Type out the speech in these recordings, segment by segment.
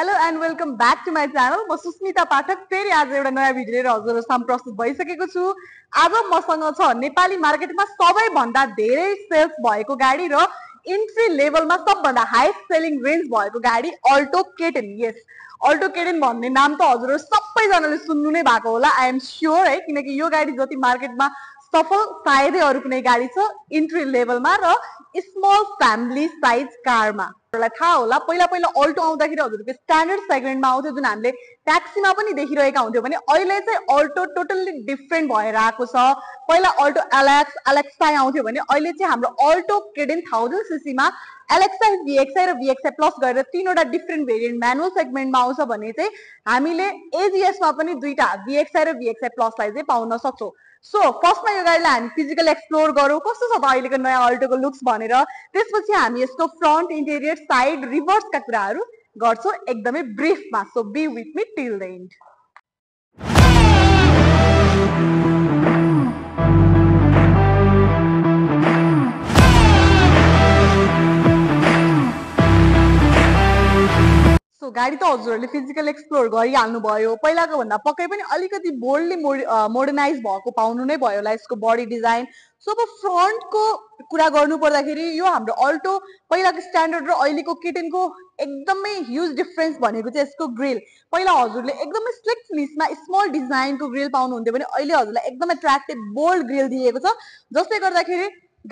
Hello and welcome back to my channel. म सुस्मिता पाठक फेरि आज एउटा नयाँ भिडियो लिएर हजुरहरु सामु प्रस्तुत भइसकेको छु। आज मसँग छ नेपाली मार्केटमा सबैभन्दा धेरै सेल्स भएको गाडी र इन्ट्री लेभलमा सबभन्दा हाईएस्ट सेलिङ रेन्ज भएको गाडी अल्टो केटेन। यस, अल्टो केटेन भन्ने नाम त हजुरहरु सबैजनाले सुन्नु नै भएको होला, आई एम स्योर है, किनकि यो गाडी जति मार्केटमा सफल सायदै अरु कुनै गाडी छ इन्ट्री लेभलमा र स्मल फ्यामिली साइज कारमा। हजुरलाई थाहा होला पहिला पहिला अल्टो आउँदाखेरि हजुरको स्ट्यान्डर्ड सेगमेन्टमा आउँथ्यो जुन हामीले ट्याक्सीमा पनि देखिरहेका हुन्थ्यौं भने अहिले चाहिँ अल्टो टोटल्ली डिफरेन्ट भएर आएको छ। पहिला अल्टो एलेक्सा आउँथ्यो भने अहिले चाहिँ हाम्रो अल्टो केडेन 1000 सीसी मा एलेक्सा VXI र VXI प्लस गरेर तीनवटा डिफरेन्ट भेरिएन्ट म्यानुअल सेगमेन्टमा आउँछ भने चाहिँ हामीले एजीएस मा पनि दुईटा VXI र VXI प्लस लाई चाहिँ पाउन सक्छौं। सो फर्स्टमा यो गाडीलाई हामी फिजिकल एक्सप्लोर गरौँ कस्तो छ त अहिलेको नयाँ अल्टोको लुक्स भनेर। त्यसपछि हामी यसको फ्रन्ट, इन्टेरियर, साइड, रिभर्सका कुराहरू गर्छौं एकदमै ब्रिफमा। So be with me till the end. So गाडी त हजुरहरूले फिजिकल एक्सप्लोर गरिहाल्नु भयो। पहिलाको भन्दा पक्कै पनि अलिकति बोल्डली मोडर्नाइज भएको पाउनु नै भयो होला यसको बडी डिजाइन। सो अब फ्रन्टको कुरा गर्नु पर्दाखेरि यो हाम्रो अल्टो पहिलाको स्ट्यान्डर्ड र अहिलेको केटेनको एकदमै ह्युज डिफरेन्स भनेको चाहिँ यसको ग्रिल। पहिला हजुरले एकदमै स्लिक फिनिसमा स्मल डिजाइनको ग्रिल पाउनुहुन्थ्यो भने अहिले हजुरलाई एकदमै एट्र्याक्टिभ बोल्ड ग्रिल दिएको छ, जसले गर्दाखेरि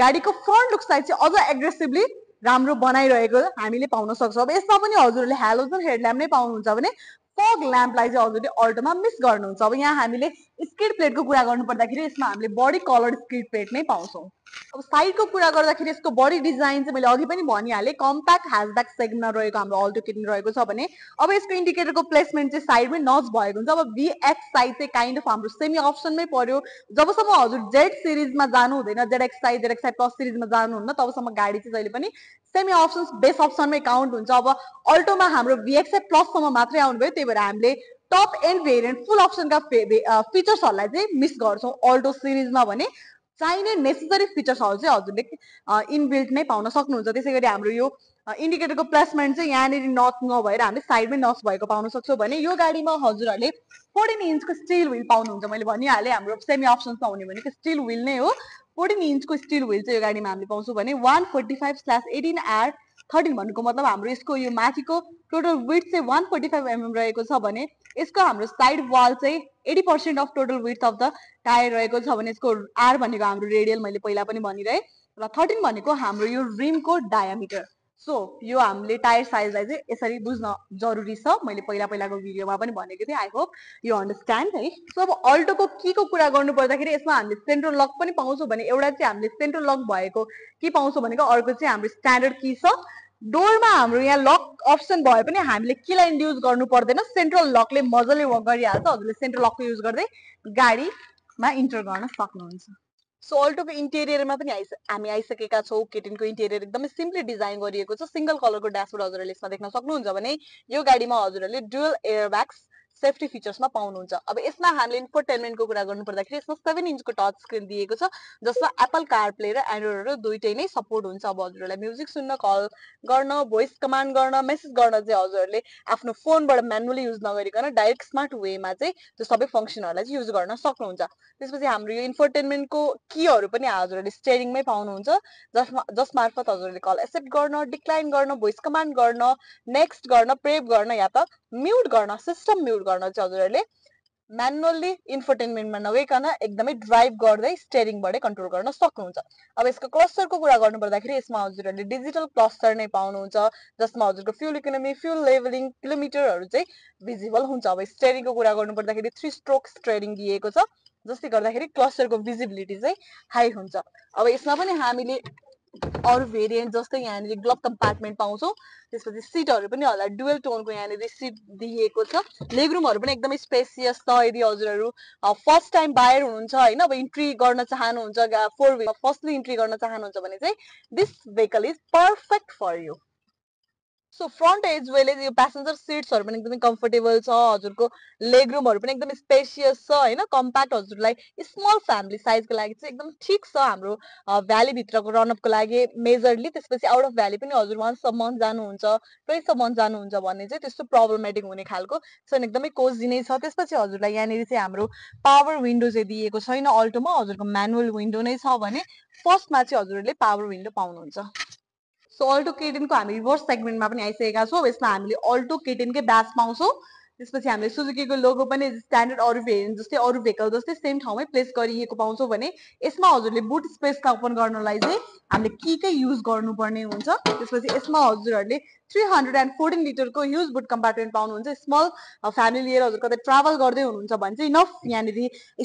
गाडीको फ्रन्ट लुक साइड चाहिँ अझ एग्रेसिभली राम्रो बनाइरहेको हामीले पाउन सक्छौं। अब यसमा पनि हजुरहरूले हेलोजन हेडल्याम्प नै पाउनुहुन्छ भने फग ल्याम्पलाई चाहिँ हजुरले अल्टोमा मिस गर्नुहुन्छ। अब यहाँ हामीले स्किड प्लेटको कुरा गर्नु पर्दाखेरि यसमा हामीले बडी कलर्ड स्किड प्लेट नै पाउँछौं। अब साइडको कुरा गर्दाखेरि यसको बडी डिजाइन चाहिँ मैले अघि पनि भनिहालेँ कम्प्याक्ट ह्याचब्याक सेगमेन्टमा रहेको हाम्रो अल्टो केटेन रहेको छ भने अब यसको इन्डिकेटरको प्लेसमेन्ट चाहिँ साइडमै नच भएको हुन्छ। अब VXI चाहिँ काइन्ड अफ हाम्रो सेमी अप्सनमै पर्यो। जबसम्म हजुर जेड सिरिजमा जानु हुँदैन, ZXI प्लस सिरिजमा जानुहुन्न तबसम्म गाडी चाहिँ जहिले पनि सेमी अप्सन्स बेस अप्सनमै काउन्ट हुन्छ। अब अल्टोमा हाम्रो VXI प्लस सम्म मात्रै आउनुभयो, त्यही भएर हामीले टप एन्ड भेरिएन्ट फुल अप्सनका फिचर्सहरूलाई चाहिँ मिस गर्छौं। अल्टो सिरिजमा भने चाहिने नेसेसरी फिचर्सहरू चाहिँ हजुरले इनबिल्ट नै पाउन सक्नुहुन्छ। त्यसैगरी हाम्रो यो इन्डिकेटरको प्लेसमेन्ट चाहिँ यहाँनिर नच नभएर हामीले साइडमै नच भएको पाउन सक्छौं भने यो गाडीमा हजुरहरूले 14 इन्चको स्टिल व्हील पाउनुहुन्छ। मैले भनिहालेँ हाम्रो सेमी अप्सन्समा हुने भनेको स्टिल व्हील नै हो। 14 इन्चको स्टिल व्हील चाहिँ यो गाडीमा हामीले पाउँछौँ भने 145/18R 13 भन्नुको मतलब हाम्रो यसको यो माथिको टोटल विड्थ चाहिँ 145 mm रहेको छ भने यसको हाम्रो साइड वाल चाहिँ 80% of total width of the tyre रहेको छ भने यसको R भनेको हाम्रो रेडियल मैले पहिला पनि भनिरहेँ र 13 भनेको हाम्रो यो रिमको डायामिटर। सो यो हामीले टायर साइजलाई चाहिँ यसरी बुझ्न जरुरी छ। मैले पहिलाको भिडियोमा पनि भनेको थिएँ, आई होप यु अन्डरस्ट्यान्ड है। सो अब अल्टोको कीको कुरा गर्नु पर्दाखेरि यसमा हामीले सेन्ट्रल लक पनि पाउँछौँ भने एउटा चाहिँ हामीले सेन्ट्रल लक भएको की पाउँछौँ भनेको अर्को चाहिँ हाम्रो स्ट्यान्डर्ड की छ। डोरमा हाम्रो यहाँ लक अप्सन भए पनि हामीले कीलाई युज गर्नु पर्दैन, सेन्ट्रल लकले मजाले वर्क गरिहाल्छ। हजुरले सेन्ट्रल लकको युज गर्दै गाडीमा इन्टर गर्न सक्नुहुन्छ। सो अल्टोको इन्टेरियरमा पनि हामी आइसकेका छौँ। केटेनको इन्टेरियर एकदमै सिम्पली डिजाइन गरिएको छ। सिंगल कलरको ड्यासबोर्ड हजुरहरूले यसमा देख्न सक्नुहुन्छ भने यो गाडीमा हजुरहरूले डुअल एयरब्याग्स सेफ्टी फिचर्समा पाउनुहुन्छ। अब यसमा हामीले इन्फोटेनमेन्टको कुरा गर्नु पर्दाखेरि यसमा 7 इन्चको टच स्क्रिन दिएको छ जसमा एप्पल कारप्ले र एन्ड्रोइड दुईटै नै सपोर्ट हुन्छ। अब हजुरहरूलाई म्युजिक सुन्न, कल गर्न, भोइस कमान्ड गर्न, मेसेज गर्न चाहिँ हजुरहरूले आफ्नो फोनबाट म्यानुअली युज नगरिकन डाइरेक्ट स्मार्ट वेमा चाहिँ त्यो सबै फङ्सनहरूलाई चाहिँ युज गर्न सक्नुहुन्छ। त्यसपछि हाम्रो यो इन्फोटेनमेन्टको कीहरू पनि हजुरहरूले स्टेयरिङमै पाउनुहुन्छ, जस मार्फत हजुरहरूले कल एक्सेप्ट गर्न, डिक्लाइन गर्न, भोइस कमान्ड गर्न, नेक्स्ट गर्न, प्रेप गर्न या त म्युट गर्न, सिस्टम म्युट गर्न चाहिँ हजुरहरूले म्यानुअली इन्फोटेनमेन्टमा नगइकन एकदमै ड्राइभ गर्दै स्टेयरिङबाटै कन्ट्रोल गर्न सक्नुहुन्छ। अब यसको क्लस्टरको कुरा गर्नु पर्दाखेरि यसमा हजुरहरूले डिजिटल क्लस्टर नै पाउनुहुन्छ जसमा हजुरको फ्युल इकोनोमी, फ्युल लेभलिङ, किलोमिटरहरू चाहिँ भिजिबल हुन्छ। अब स्टेयरिङको कुरा गर्नु पर्दाखेरि 3 स्ट्रोक स्टेयरिङ दिएको छ जसले गर्दाखेरि क्लस्टरको भिजिबिलिटी चाहिँ हाई हुन्छ। अब यसमा पनि हामीले अरू भेरिएन्ट जस्तै यहाँनिर ग्लभ कम्पार्टमेन्ट पाउँछौँ। त्यसपछि सिटहरू पनि होला डुअल टोनको यहाँनिर सिट दिएको छ। लेगरुमहरू पनि एकदमै स्पेसियस छ। यदि हजुरहरू फर्स्ट टाइम बायर हुनुहुन्छ होइन, अब इन्ट्री गर्न चाहनुहुन्छ, 4 व्हिलर फर्स्टली इन्ट्री गर्न चाहनुहुन्छ भने चाहिँ this vehicle is perfect for you. So front as well यो प्यासेन्जर सिट्सहरू पनि एकदमै कम्फर्टेबल छ, हजुरको लेग रुमहरू पनि एकदमै स्पेसियस छ होइन, कम्प्याक्ट, हजुरलाई स्मल फ्यामिली साइजको लागि चाहिँ एकदम ठिक छ हाम्रो भ्यालीभित्रको रनअपको लागि मेजरली। त्यसपछि आउट अफ भ्याली पनि हजुर वान्स अ मन्थ जानुहुन्छ, ट्वाइस अ मन्थ जानुहुन्छ भने चाहिँ त्यस्तो प्रब्लमेटिक हुने खालको छ, एकदमै कोजी नै छ। त्यसपछि हजुरलाई यहाँनिर चाहिँ हाम्रो पावर विन्डो चाहिँ दिएको छैन अल्टोमा, हजुरको म्यानुअल विन्डो नै छ भने फर्स्टमा चाहिँ हजुरहरूले पावर विन्डो पाउनुहुन्छ। सो अल्टो केटेनको हामी रिभर्स सेगमेन्टमा पनि आइसकेका छौँ। यसमा हामीले अल्टो केटेनकै ब्यास पाउँछौँ। त्यसपछि हामीले सुजुकीको लोगो पनि स्ट्यान्डर्ड अरू भेरिएन्ट जस्तै अरू भेहिकल जस्तै सेम ठाउँमै प्लेस गरिएको पाउँछौँ भने यसमा हजुरले बुट स्पेसका ओपन गर्नलाई चाहिँ हामीले कीकै युज गर्नुपर्ने हुन्छ। त्यसपछि यसमा हजुरहरूले 314 लिटरको ह्युज बुट कम्पार्टमेन्ट पाउनुहुन्छ। स्मल फ्यामिली लिएर हजुर कतै ट्राभल गर्दै हुनुहुन्छ भने चाहिँ इनफ यहाँनिर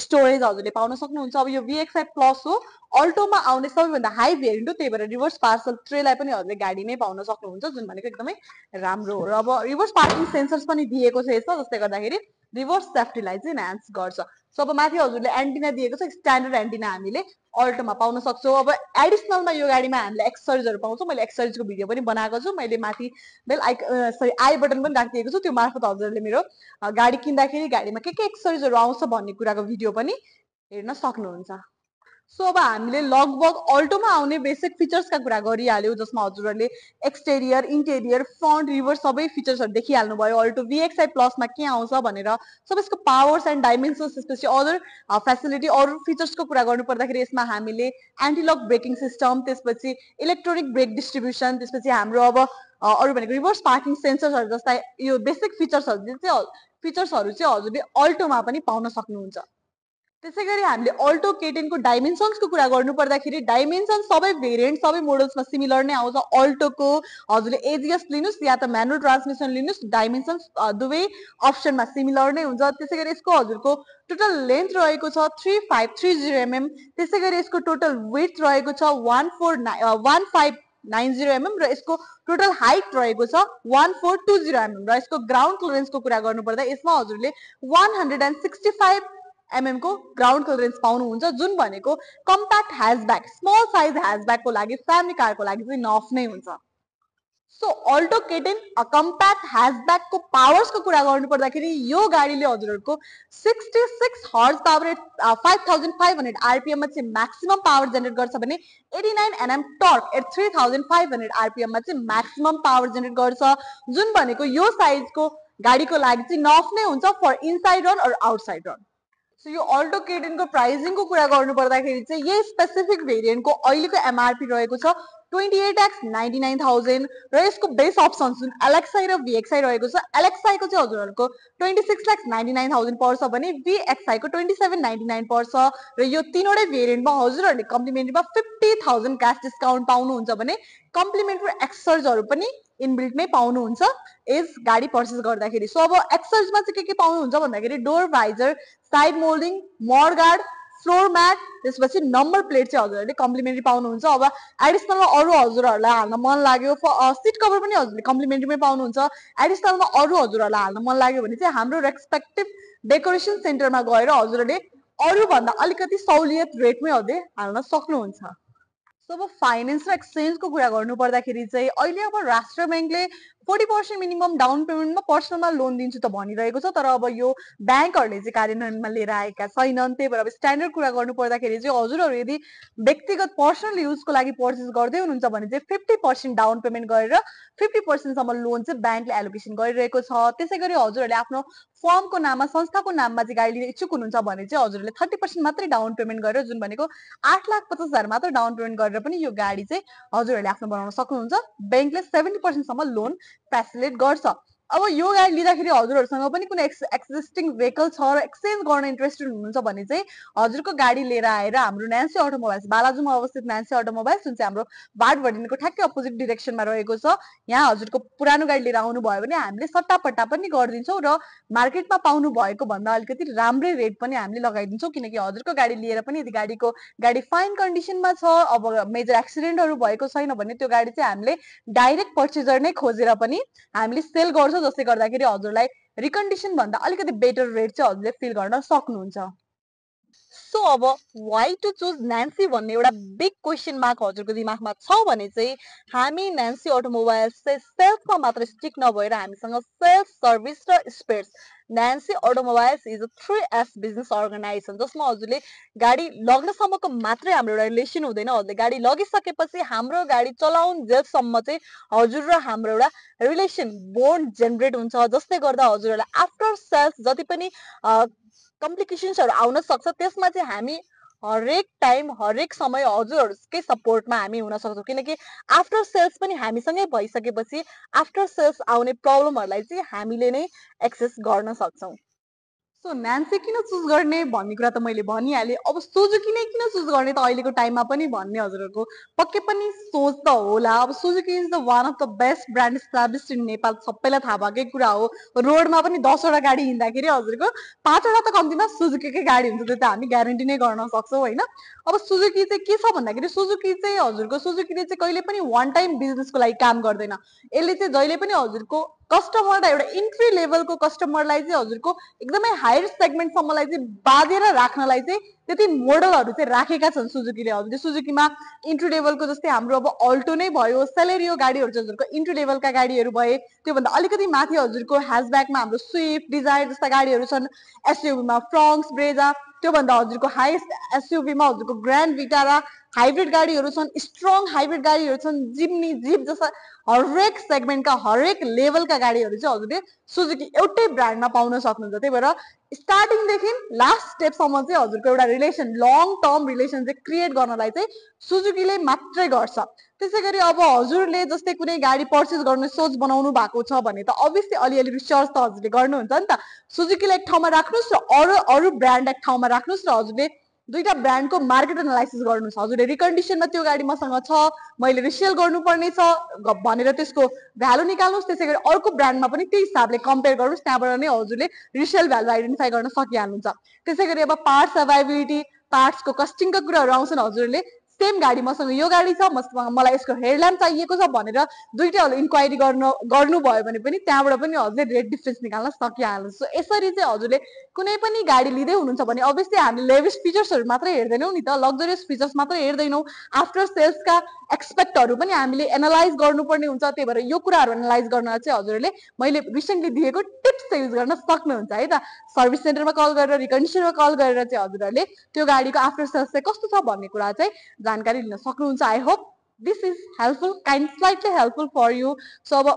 स्टोरेज हजुरले पाउन सक्नुहुन्छ। अब यो VXI प्लस हो, अल्टोमा आउने सबैभन्दा हाई भेरिएन्ट हो, त्यही भएर रिभर्स पार्सल ट्रेलाई पनि हजुरले गाडीमै पाउन सक्नुहुन्छ, जुन भनेको एकदमै राम्रो हो। र अब रिभर्स पार्किङ सेन्सर्स पनि दिएको छ यसमा, जसले गर्दाखेरि रिभर्स सेफ्टीलाई चाहिँ एन्हान्स गर्छ। सो अब माथि हजुरले एन्टिना दिएको छ, स्ट्यान्डर्ड एन्टिना हामीले अल्टोमा पाउन सक्छौँ। अब एडिसनलमा यो गाडीमा हामीले एक्ससरिजहरू पाउँछौँ। मैले एक्ससरिजको भिडियो पनि बनाएको छु, मैले माथि आई बटन पनि राखिदिएको छु, त्यो मार्फत हजुरहरूले मेरो गाडी किन्दाखेरि गाडीमा के एक्ससरिजहरू आउँछ भन्ने कुराको भिडियो पनि हेर्न सक्नुहुन्छ। सो अब हामीले लगभग अल्टोमा आउने बेसिक फिचर्सका कुरा गरिहाल्यौँ, जसमा हजुरहरूले एक्सटेरियर, इन्टेरियर, फ्रन्ट, रिभर सबै फिचर्सहरू देखिहाल्नु भयो। अल्टो VXI प्लसमा के आउँछ भनेर सबै यसको पावर्स एन्ड डाइमेन्सन्स, त्यसपछि अदर फेसिलिटी, अरू फिचर्सको कुरा गर्नु पर्दाखेरि यसमा हामीले एन्टी लक ब्रेकिङ सिस्टम, त्यसपछि इलेक्ट्रोनिक ब्रेक डिस्ट्रिब्युसन, त्यसपछि हाम्रो अब अरू भनेको रिभर्स पार्किङ सेन्सर्सहरू जस्ता यो बेसिक फिचर्सहरू चाहिँ हजुरले अल्टोमा पनि पाउन सक्नुहुन्छ। त्यसै गरी हामीले अल्टो केटेनको डाइमेन्सन्सको कुरा गर्नु पर्दाखेरि डाइमेन्सन सबै भेरिएन्ट सबै मोडल्समा सिमिलर नै आउँछ। अल्टोको हजुरले एजिएस लिनुहोस् या त म्यानुअल ट्रान्समिसन लिनुहोस्, डाइमेन्सन्स दुवै अप्सनमा सिमिलर नै हुन्छ। त्यसै गरी यसको हजुरको टोटल लेन्थ रहेको छ 3530 mm, त्यसै गरी यसको टोटल विड्थ रहेको छ 1590 mm र यसको टोटल हाइट रहेको छ 1420 mm र यसको ग्राउन्ड क्लियरेन्सको कुरा गर्नुपर्दा यसमा हजुरले 165 mm को ग्राउन्ड क्लियरेन्स पाउनुहुन्छ, जुन भनेको कम्प्याक्ट ह्याचब्याक, स्मल साइज ह्याचब्याकको लागि, फ्यामिली कारको लागि चाहिँ नफ नै हुन्छ। सो अल्टो केटेन कम्प्याक्ट ह्याचब्याकको पावर्सको कुरा गर्नु पर्दाखेरि यो गाडीले हजुरहरूको 66 हर्स पावर एट 5500 RPM मा चाहिँ म्याक्सिमम पावर जेनेरेट गर्छ भने 89 Nm टर्क एट 3500 RPM मा चाहिँ म्याक्सिमम पावर जेनेरेट गर्छ, जुन भनेको यो साइजको गाडीको लागि चाहिँ नफ नै हुन्छ for inside run or outside run. So यो अल्टो केटेनको प्राइसिङको कुरा गर्नु पर्दाखेरि चाहिँ यही स्पेसिफिक भेरिएन्टको अहिलेको MRP रहेको छ 28,99,000 र यसको बेस अप्सन जुन LXI र VXI रहेको छ, LXI को चाहिँ हजुरहरूको 26,99,000 पर्छ भने VXI को 27,99 पर्छ र यो तीनवटै भेरिएन्टमा हजुरहरूले कम्प्लिमेन्ट्रीमा 50,000 क्यास डिस्काउन्ट पाउनुहुन्छ भने कम्प्लिमेन्ट्री एक्सर्जहरू पनि इनबिल्टमै पाउनुहुन्छ एज गाडी पर्चेस गर्दाखेरि। सो अब एक्सर्जमा चाहिँ के पाउनुहुन्छ भन्दाखेरि door visor, side moulding, mudguard, floor mat, त्यसपछि नम्बर प्लेट चाहिँ हजुरहरूले कम्प्लिमेन्ट्री पाउनुहुन्छ। अब एडिसनलमा अरू हजुरहरूलाई हाल्न मन लाग्यो, सिट कभर पनि हजुरले कम्प्लिमेन्ट्रीमै पाउनुहुन्छ। एडिसनलमा अरू हजुरहरूलाई हाल्न मन लाग्यो भने चाहिँ हाम्रो रेस्पेक्टिभ डेकोरेसन सेन्टरमा गएर हजुरहरूले अरूभन्दा अलिकति सहुलियत रेटमै हजुरले हाल्न सक्नुहुन्छ। सो अब फाइनेन्स र एक्सचेन्जको कुरा गर्नु पर्दाखेरि चाहिँ अहिले अब राष्ट्र ब्याङ्कले 40% मिनिमम डाउन पेमेन्टमा पर्सनलमा लोन दिन्छु त भनिरहेको छ, तर अब यो ब्याङ्कहरूले चाहिँ कार्यान्वयनमा लिएर आएका छैनन्। त्यही भएर अब स्ट्यान्डर्ड कुरा गर्नु पर्दाखेरि चाहिँ हजुरहरू यदि व्यक्तिगत पर्सनल युजको लागि पर्चेस गर्दै हुनुहुन्छ भने चाहिँ 50% डाउन पेमेन्ट गरेर 50% सम्म लोन चाहिँ ब्याङ्कले एलोकेसन गरिरहेको छ। त्यसै गरी हजुरहरूले आफ्नो फर्मको नाममा, संस्थाको नाममा चाहिँ गाडी लिने इच्छुक हुनुहुन्छ भने चाहिँ हजुरहरूले 30% मात्रै डाउन पेमेन्ट गरेर, जुन भनेको 8,50,000 मात्र डाउन पेमेन्ट गरेर पनि यो गाडी चाहिँ हजुरहरूले आफ्नो बनाउन सक्नुहुन्छ। ब्याङ्कले 70% सम्म लोन फेसिलिटेट गर्छ। अब यो गाडी लिँदाखेरि हजुरहरूसँग पनि कुनै एक्जिस्टिङ भेहिकल छ र एक्सचेन्ज गर्न इन्ट्रेस्टेड हुनुहुन्छ भने चाहिँ हजुरको गाडी लिएर आएर हाम्रो न्यान्सी अटोमोबाइल्स, बालाजुमा अवस्थित न्यान्सी अटोमोबाइल्स, जुन चाहिँ हाम्रो बाट भटिनेको ठ्याक्कै अपोजिट डिरेक्सनमा रहेको छ, यहाँ हजुरको पुरानो गाडी लिएर आउनुभयो भने हामीले सट्टापट्टा पनि गरिदिन्छौँ र मार्केटमा पाउनु भएको भन्दा अलिकति राम्रै रेट पनि हामीले लगाइदिन्छौँ। किनकि हजुरको गाडी लिएर पनि यदि गाडी फाइन कन्डिसनमा छ, अब मेजर एक्सिडेन्टहरू भएको छैन भने त्यो गाडी चाहिँ हामीले डाइरेक्ट पर्चेजर नै खोजेर पनि हामीले सेल गर्छौँ, जसले गर्दाखेरि हजुरलाई रिकन्डिसन भन्दा अलिकति बेटर रेट चाहिँ हजुरले फिल गर्न सक्नुहुन्छ। सो अब वाइ टु चुज न्यान्सी भन्ने एउटा बिग क्वेसन मार्क हजुरको दिमागमा छ भने चाहिँ हामी न्यान्सी अटोमोबाइल्स चाहिँ सेल्समा मात्र स्टिक नभएर हामीसँग सेल्स सर्भिस र spares Nancy automobiles is a 3S business organisation जसमा हजुरले गाडी लग्नसम्मको मात्रै हाम्रो एउटा रिलेसन हुँदैन हजुरले गाडी लगिसकेपछि हाम्रो गाडी चलाउन जेलसम्म चाहिँ हजुर र हाम्रो एउटा रिलेसन बोन्ड जेनेरेट हुन्छ जसले गर्दा हजुरहरूलाई आफ्टर सेल्स जति पनि कम्प्लिकेसन्सहरू आउन सक्छ त्यसमा चाहिँ हामी हरेक टाइम हरेक समय हजुरहरूकै सपोर्टमा हामी हुन सक्छौँ किनकि आफ्टर सेल्स पनि हामीसँगै भइसकेपछि आफ्टर सेल्स आउने प्रब्लमहरूलाई चाहिँ हामीले नै एक्सेस गर्न सक्छौँ सो न्यान्सी किन चुज गर्ने भन्ने कुरा त मैले भनिहालेँ अब सुजुकी नै किन चुज गर्ने त अहिलेको टाइममा पनि भन्ने हजुरहरूको पक्कै पनि सोच त होला अब Suzuki is the one of the best brand establish in Nepal सबैलाई थाहा भएकै कुरा हो रोडमा पनि 10वटा गाडी हिँड्दाखेरि हजुरको 5वटा त कम्तीमा सुजुकीकै गाडी हुन्छ त्यो त हामी ग्यारेन्टी नै गर्न सक्छौँ होइन अब सुजुकी चाहिँ के छ भन्दाखेरि सुजुकी चाहिँ हजुरको सुजुकीले चाहिँ कहिले पनि वान टाइम बिजनेसको लागि काम गर्दैन यसले चाहिँ जहिले पनि हजुरको कस्टमरलाई एउटा इन्ट्री लेभलको कस्टमरलाई चाहिँ हजुरको एकदमै हायर सेगमेन्टसम्मलाई चाहिँ बाँधेर राख्नलाई चाहिँ त्यति मोडलहरू चाहिँ राखेका छन् सुजुकीले हजुरले सुजुकीमा इन्ट्री लेभलको जस्तै हाम्रो अब अल्टो नै भयो सेलेरियो गाडीहरू चाहिँ हजुरको इन्ट्री लेभलका गाडीहरू भए त्योभन्दा अलिकति माथि हजुरको ह्याचब्याकमा हाम्रो स्विफ्ट डिजायर जस्ता गाडीहरू छन् एसयुभीमा फ्रङ्क्स ब्रेजा त्योभन्दा हजुरको हाइएस्ट एसयुभीमा हजुरको ग्रान्ड विटारा हाइब्रिड गाडीहरू छन् स्ट्रङ हाइब्रिड गाडीहरू छन् जिम्नी जिप जस्ता हरेक सेगमेन्टका हरेक लेभलका गाडीहरू चाहिँ हजुरले सुजुकी एउटै ब्रान्डमा पाउन सक्नुहुन्छ त्यही भएर स्टार्टिङदेखि लास्ट स्टेपसम्म चाहिँ हजुरको एउटा रिलेसन लङ टर्म रिलेसन चाहिँ क्रिएट गर्नलाई चाहिँ सुजुकीले मात्रै गर्छ त्यसै गरी अब हजुरले जस्तै कुनै गाडी पर्चेस गर्ने सोच बनाउनु भएको छ भने त अभियसली अलिअलि रिसर्च त हजुरले गर्नुहुन्छ नि त सुजुकीलाई एक ठाउँमा राख्नुहोस् र अरू ब्रान्ड एक ठाउँमा राख्नुहोस् र हजुरले दुईटा ब्रान्डको मार्केट एनालाइसिस गर्नुहोस् हजुरले रिकन्डिसनमा त्यो गाडी मसँग छ मैले रिसेल गर्नुपर्ने छ भनेर त्यसको भ्यालु निकाल्नुहोस् त्यसै गरी अर्को ब्रान्डमा पनि त्यही हिसाबले कम्पेयर गर्नुहोस् त्यहाँबाट नै हजुरले रिसेल भ्यालु आइडेन्टिफाई गर्न सकिहाल्नुहुन्छ त्यसै गरी अब पार्ट्स अभाइबिलिटी पार्ट्सको कस्टिङका कुराहरू आउँछन् हजुरले सेम गाडी मसँग यो गाडी छ मलाई यसको हेडल्याम्प चाहिएको छ भनेर दुईटै इन्क्वायरी गर्नुभयो भने पनि त्यहाँबाट पनि हजुरले रेट डिफ्रेन्स निकाल्न सकिहाल्नु सो यसरी चाहिँ हजुरले कुनै पनि गाडी लिँदै हुनुहुन्छ भने अभियसली हामीले लेभिस फिचर्सहरू मात्रै हेर्दैनौँ नि त लग्जरियस फिचर्स मात्रै हेर्दैनौँ आफ्टर सेल्सका एक्सपेक्टहरू पनि हामीले एनालाइज गर्नुपर्ने हुन्छ त्यही भएर यो कुराहरू एनालाइज गर्न चाहिँ हजुरहरूले मैले रिसेन्टली दिएको टिप्स चाहिँ युज गर्न सक्नुहुन्छ है त सर्भिस सेन्टरमा कल गरेर रिकन्डिसनमा कल गरेर चाहिँ हजुरहरूले त्यो गाडीको आफ्टर सेल्स चाहिँ कस्तो छ भन्ने कुरा चाहिँ जानकारी लिन सक्नुहुन्छ I hope this is helpful kind slightly helpful for you so अब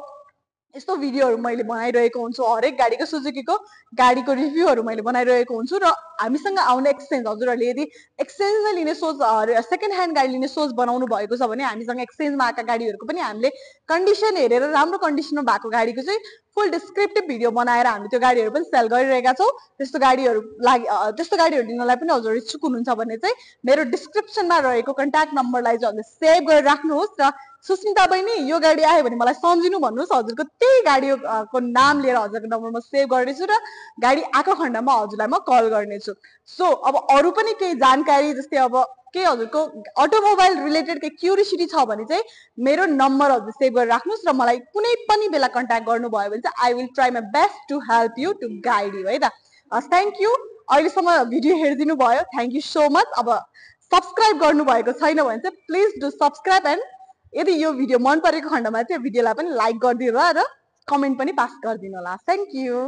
यस्तो भिडियोहरू मैले बनाइरहेको हुन्छु हरेक गाडीको सुजुकीको गाडीको रिभ्यूहरू मैले बनाइरहेको हुन्छु र हामीसँग आउने एक्सचेन्ज हजुरहरूले यदि एक्सचेन्जमा लिने सोच सेकेन्ड ह्यान्ड गाडी लिने सोच बनाउनु भएको छ भने हामीसँग एक्सचेन्जमा आएका गाडीहरूको पनि हामीले कन्डिसन हेरेर राम्रो कन्डिसनमा भएको गाडीको चाहिँ फुल डिस्क्रिप्टिभ भिडियो बनाएर हामी त्यो गाडीहरू पनि सेल गरिरहेका छौँ त्यस्तो गाडीहरू लिनलाई पनि हजुर इच्छुक हुनुहुन्छ भने चाहिँ मेरो डिस्क्रिप्सनमा रहेको कन्ट्याक्ट नम्बरलाई चाहिँ हजुरले सेभ गरेर राख्नुहोस् र सुस्मिता बहिनी यो गाडी आयो भने मलाई सम्झिनु भन्नुहोस् हजुरको त्यही गाडीको नाम लिएर हजुरको नम्बर म सेभ गर्नेछु र गाडी आएको खण्डमा हजुरलाई म कल गर्नेछु सो अब अरू पनि केही जानकारी जस्तै अब के हजुरको अटोमोबाइल रिलेटेड केही क्युरियोसिटी छ भने चाहिँ मेरो नम्बर हजुर सेभ गरेर राख्नुहोस् र मलाई कुनै पनि बेला कन्ट्याक्ट गर्नुभयो भने चाहिँ I will try my best to help you to guide you है त थ्याङ्क यू अहिलेसम्म भिडियो हेरिदिनु भयो थ्याङ्क यू सो मच अब सब्सक्राइब गर्नुभएको छैन भने चाहिँ प्लिज डु सब्सक्राइब एन्ड यदि यो भिडियो मन परेको खण्डमा चाहिँ भिडियोलाई पनि लाइक गरिदिनु होला र कमेन्ट पनि पास गरिदिनु होला थ्याङ्क यू